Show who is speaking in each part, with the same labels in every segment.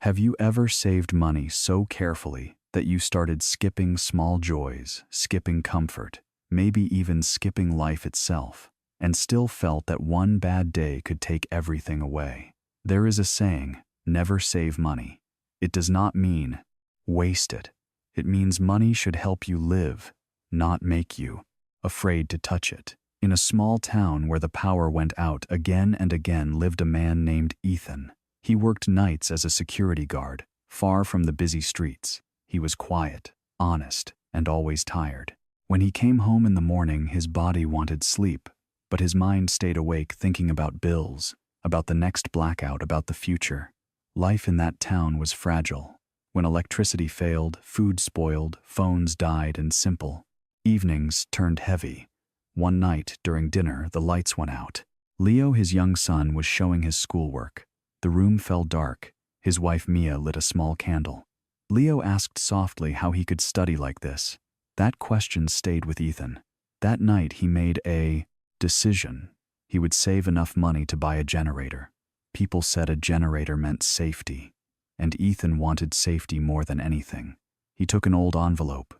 Speaker 1: Have you ever saved money so carefully that you started skipping small joys, skipping comfort, maybe even skipping life itself, and still felt that one bad day could take everything away? There is a saying, never save money. It does not mean waste it. It means money should help you live, not make you afraid to touch it. In a small town where the power went out again and again lived a man named Ethan. He worked nights as a security guard, far from the busy streets. He was quiet, honest, and always tired. When he came home in the morning, his body wanted sleep, but his mind stayed awake thinking about bills, about the next blackout, about the future. Life in that town was fragile. When electricity failed, food spoiled, phones died, and simple evenings turned heavy. One night, during dinner, the lights went out. Leo, his young son, was showing his schoolwork. The room fell dark. His wife Mia lit a small candle. Leo asked softly how he could study like this. That question stayed with Ethan. That night he made a decision. He would save enough money to buy a generator. People said a generator meant safety, and Ethan wanted safety more than anything. He took an old envelope,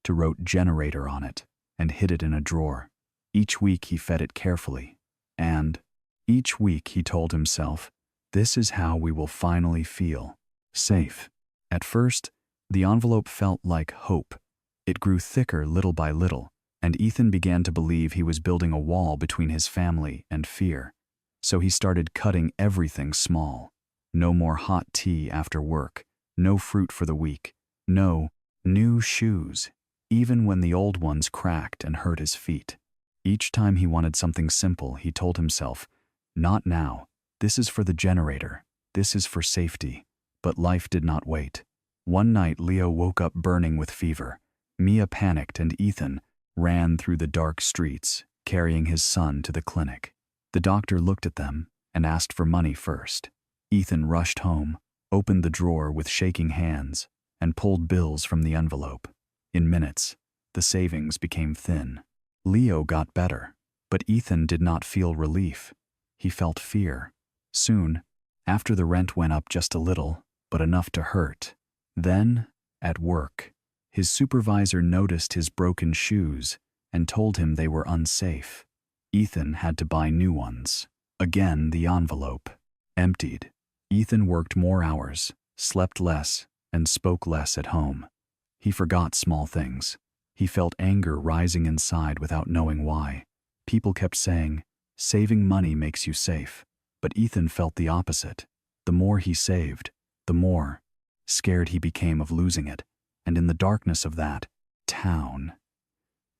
Speaker 1: wrote generator on it, and hid it in a drawer. Each week he fed it carefully, and each week he told himself, this is how we will finally feel safe. At first, the envelope felt like hope. It grew thicker little by little, and Ethan began to believe he was building a wall between his family and fear. So he started cutting everything small. No more hot tea after work, no fruit for the week, no new shoes, even when the old ones cracked and hurt his feet. Each time he wanted something simple, he told himself, not now. This is for the generator. This is for safety. But life did not wait. One night, Leo woke up burning with fever. Mia panicked and Ethan ran through the dark streets, carrying his son to the clinic. The doctor looked at them and asked for money first. Ethan rushed home, opened the drawer with shaking hands, and pulled bills from the envelope. In minutes, the savings became thin. Leo got better, but Ethan did not feel relief. He felt fear. Soon, after the rent went up just a little, but enough to hurt. Then, at work, his supervisor noticed his broken shoes and told him they were unsafe. Ethan had to buy new ones. Again, the envelope emptied. Ethan worked more hours, slept less, and spoke less at home. He forgot small things. He felt anger rising inside without knowing why. People kept saying, saving money makes you safe. But Ethan felt the opposite. The more he saved, the more scared he became of losing it. And in the darkness of that town,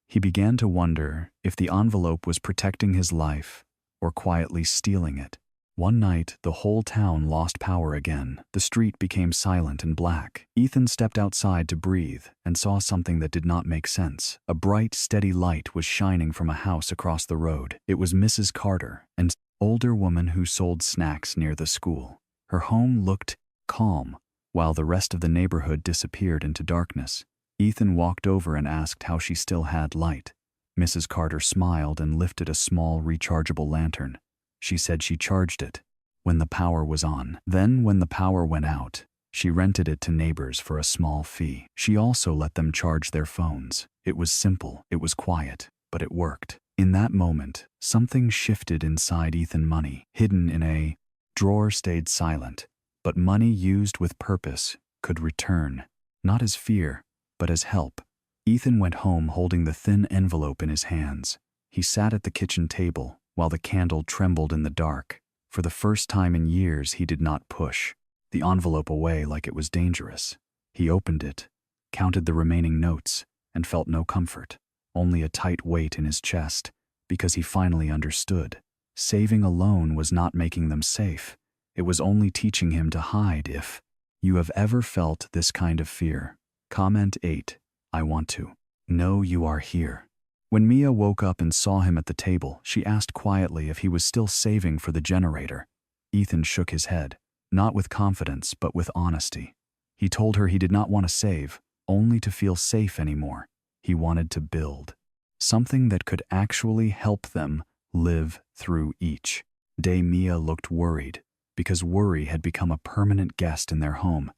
Speaker 1: he began to wonder if the envelope was protecting his life or quietly stealing it. One night, the whole town lost power again. The street became silent and black. Ethan stepped outside to breathe and saw something that did not make sense. A bright, steady light was shining from a house across the road. It was Mrs. Carter, an older woman who sold snacks near the school. Her home looked calm, while the rest of the neighborhood disappeared into darkness. Ethan walked over and asked how she still had light. Mrs. Carter smiled and lifted a small rechargeable lantern. She said she charged it when the power was on. Then, when the power went out, she rented it to neighbors for a small fee. She also let them charge their phones. It was simple, it was quiet, but it worked. In that moment, something shifted inside Ethan. Money, hidden in a drawer, stayed silent, but money used with purpose could return, not as fear, but as help. Ethan went home holding the thin envelope in his hands. He sat at the kitchen table, while the candle trembled in the dark. For the first time in years, he did not push the envelope away like it was dangerous. He opened it, counted the remaining notes, and felt no comfort, only a tight weight in his chest, because he finally understood. Saving alone was not making them safe. It was only teaching him to hide. If you have ever felt this kind of fear, comment 8. I want to know you are here. When Mia woke up and saw him at the table, she asked quietly if he was still saving for the generator. Ethan shook his head, not with confidence but with honesty. He told her he did not want to save, only to feel safe anymore. He wanted to build something that could actually help them live through each day. Mia looked worried. because worry had become a permanent guest in their home.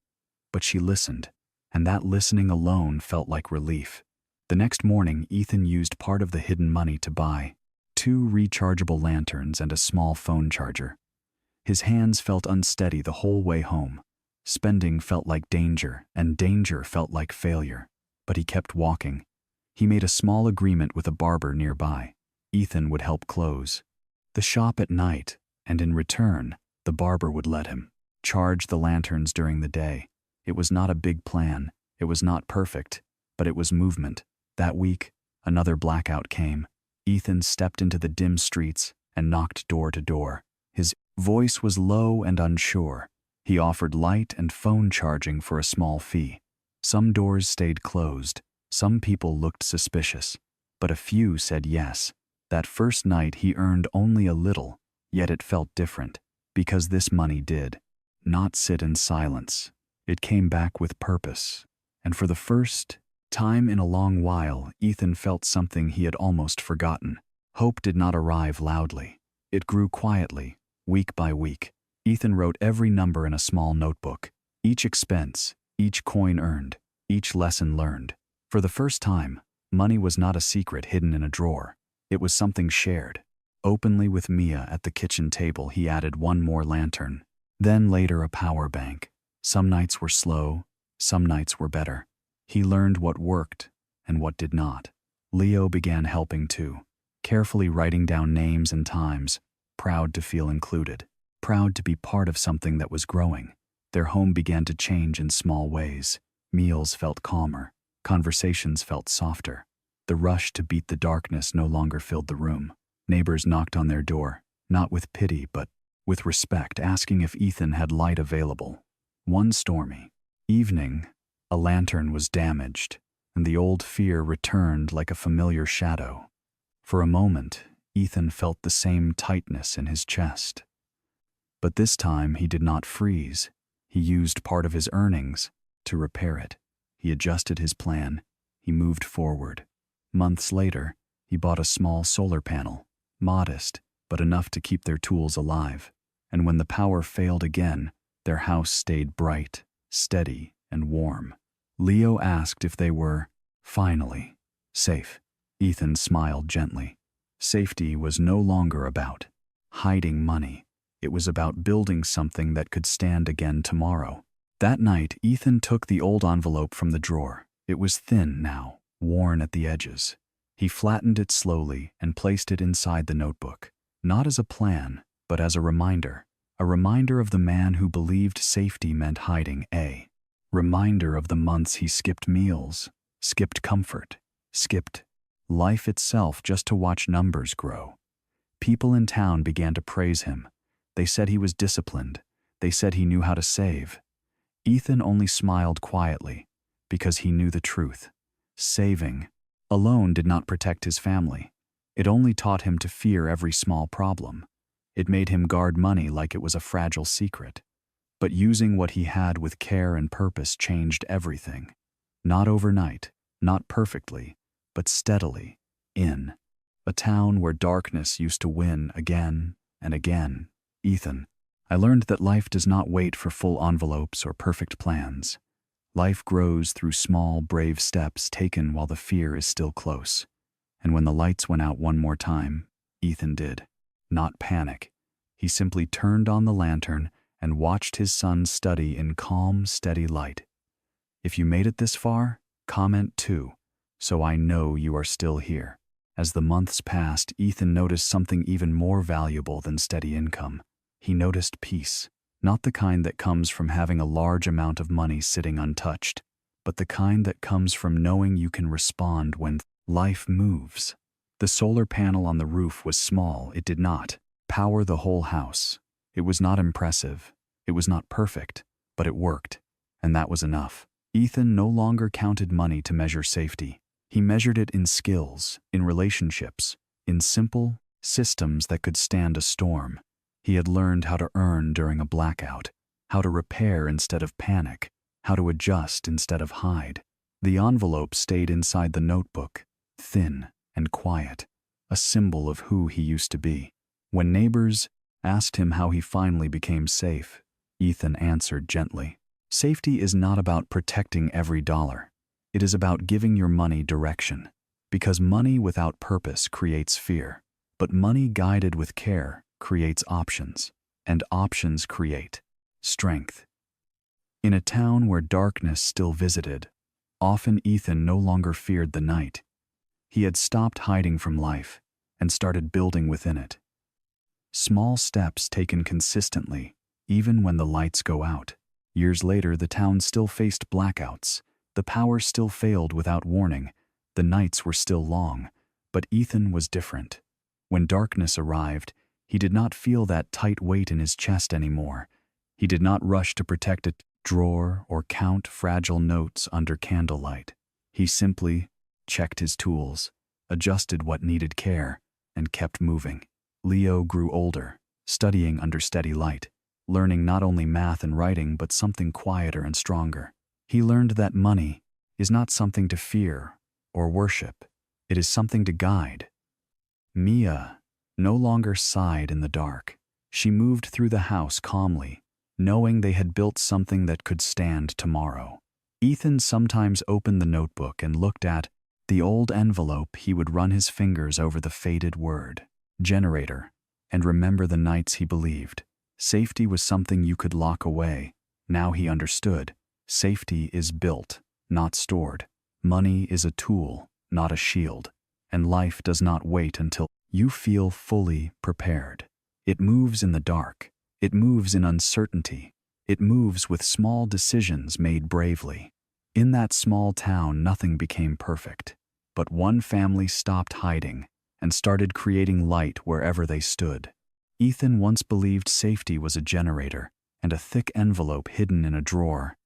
Speaker 1: But she listened, and that listening alone felt like relief. The next morning, Ethan used part of the hidden money to buy 2 rechargeable lanterns and a small phone charger. His hands felt unsteady the whole way home. Spending felt like danger, and danger felt like failure. But he kept walking. He made a small agreement with a barber nearby. Ethan would help close the shop at night, and in return, the barber would let him charge the lanterns during the day. It was not a big plan. It was not perfect, but it was movement. That week, another blackout came. Ethan stepped into the dim streets and knocked door to door. His voice was low and unsure. He offered light and phone charging for a small fee. Some doors stayed closed. Some people looked suspicious, but a few said yes. That first night he earned only a little, yet it felt different, because this money did not sit in silence. It came back with purpose, and for the first time in a long while, Ethan felt something he had almost forgotten. Hope did not arrive loudly. It grew quietly, week by week. Ethan wrote every number in a small notebook, each expense, each coin earned, each lesson learned. For the first time, money was not a secret hidden in a drawer. It was something shared. Openly with Mia at the kitchen table, he added 1 more lantern, then later a power bank. Some nights were slow, some nights were better. He learned what worked and what did not. Leo began helping too, carefully writing down names and times, proud to feel included, proud to be part of something that was growing. Their home began to change in small ways. Meals felt calmer, conversations felt softer. The rush to beat the darkness no longer filled the room. Neighbors knocked on their door, not with pity but with respect, asking if Ethan had light available. One stormy evening, a lantern was damaged, and the old fear returned like a familiar shadow. For a moment, Ethan felt the same tightness in his chest. But this time he did not freeze. He used part of his earnings to repair it. He adjusted his plan. He moved forward. Months later, he bought a small solar panel, modest, but enough to keep their tools alive. And when the power failed again, their house stayed bright, steady, and warm. Leo asked if they were, finally, safe. Ethan smiled gently. Safety was no longer about hiding money. It was about building something that could stand again tomorrow. That night, Ethan took the old envelope from the drawer. It was thin now, worn at the edges. He flattened it slowly and placed it inside the notebook, not as a plan, but as a reminder of the man who believed safety meant hiding. A reminder of the months he skipped meals, skipped comfort, skipped life itself just to watch numbers grow. People in town began to praise him. They said he was disciplined. They said he knew how to save. Ethan only smiled quietly because he knew the truth. Saving alone did not protect his family. It only taught him to fear every small problem. It made him guard money like it was a fragile secret. But using what he had with care and purpose changed everything. Not overnight, not perfectly, but steadily, in a town where darkness used to win again and again. Ethan, I learned that life does not wait for full envelopes or perfect plans. Life grows through small, brave steps taken while the fear is still close. And when the lights went out one more time, Ethan did not panic. He simply turned on the lantern and watched his son study in calm, steady light. If you made it this far, comment too, so I know you are still here. As the months passed, Ethan noticed something even more valuable than steady income. He noticed peace, not the kind that comes from having a large amount of money sitting untouched, but the kind that comes from knowing you can respond when life moves. The solar panel on the roof was small. It did not power the whole house. It was not impressive. It was not perfect, but it worked, and that was enough. Ethan no longer counted money to measure safety. He measured it in skills, in relationships, in simple systems that could stand a storm. He had learned how to earn during a blackout, how to repair instead of panic, how to adjust instead of hide. The envelope stayed inside the notebook, thin and quiet, a symbol of who he used to be. When neighbors asked him how he finally became safe. Ethan answered gently, "Safety is not about protecting every dollar. It is about giving your money direction. Because money without purpose creates fear, but money guided with care creates options, and options create strength." In a town where darkness still visited, often Ethan no longer feared the night. He had stopped hiding from life and started building within it. Small steps taken consistently, even when the lights go out. Years later, the town still faced blackouts. The power still failed without warning. The nights were still long, but Ethan was different. When darkness arrived, he did not feel that tight weight in his chest anymore. He did not rush to protect a drawer or count fragile notes under candlelight. He simply checked his tools, adjusted what needed care, and kept moving. Leo grew older, studying under steady light, learning not only math and writing but something quieter and stronger. He learned that money is not something to fear or worship. It is something to guide. Mia no longer sighed in the dark. She moved through the house calmly, knowing they had built something that could stand tomorrow. Ethan sometimes opened the notebook and looked at the old envelope. He would run his fingers over the faded word, generator, and remember the nights he believed safety was something you could lock away. Now he understood. Safety is built, not stored. Money is a tool, not a shield. And life does not wait until you feel fully prepared. It moves in the dark. It moves in uncertainty. It moves with small decisions made bravely. In that small town, nothing became perfect. But one family stopped hiding and started creating light wherever they stood. Ethan once believed safety was a generator and a thick envelope hidden in a drawer.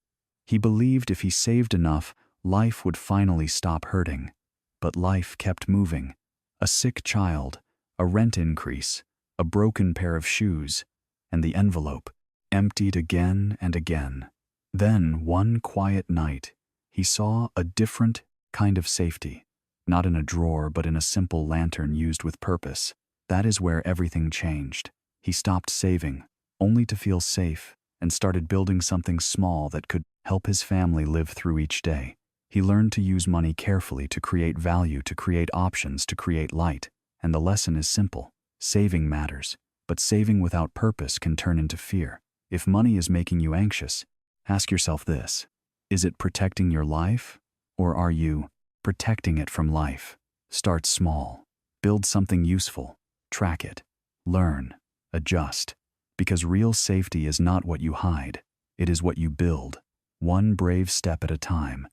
Speaker 1: He believed if he saved enough, life would finally stop hurting. But life kept moving. A sick child, a rent increase, a broken pair of shoes, and the envelope emptied again and again. Then, one quiet night, he saw a different kind of safety. Not in a drawer, but in a simple lantern used with purpose. That is where everything changed. He stopped saving, only to feel safe, and started building something small that could help his family live through each day. He learned to use money carefully, to create value, to create options, to create light. And the lesson is simple. Saving matters, but saving without purpose can turn into fear. If money is making you anxious, ask yourself this: is it protecting your life, or are you protecting it from life? Start small. Build something useful. Track it. Learn. Adjust. Because real safety is not what you hide. It is what you build, one brave step at a time.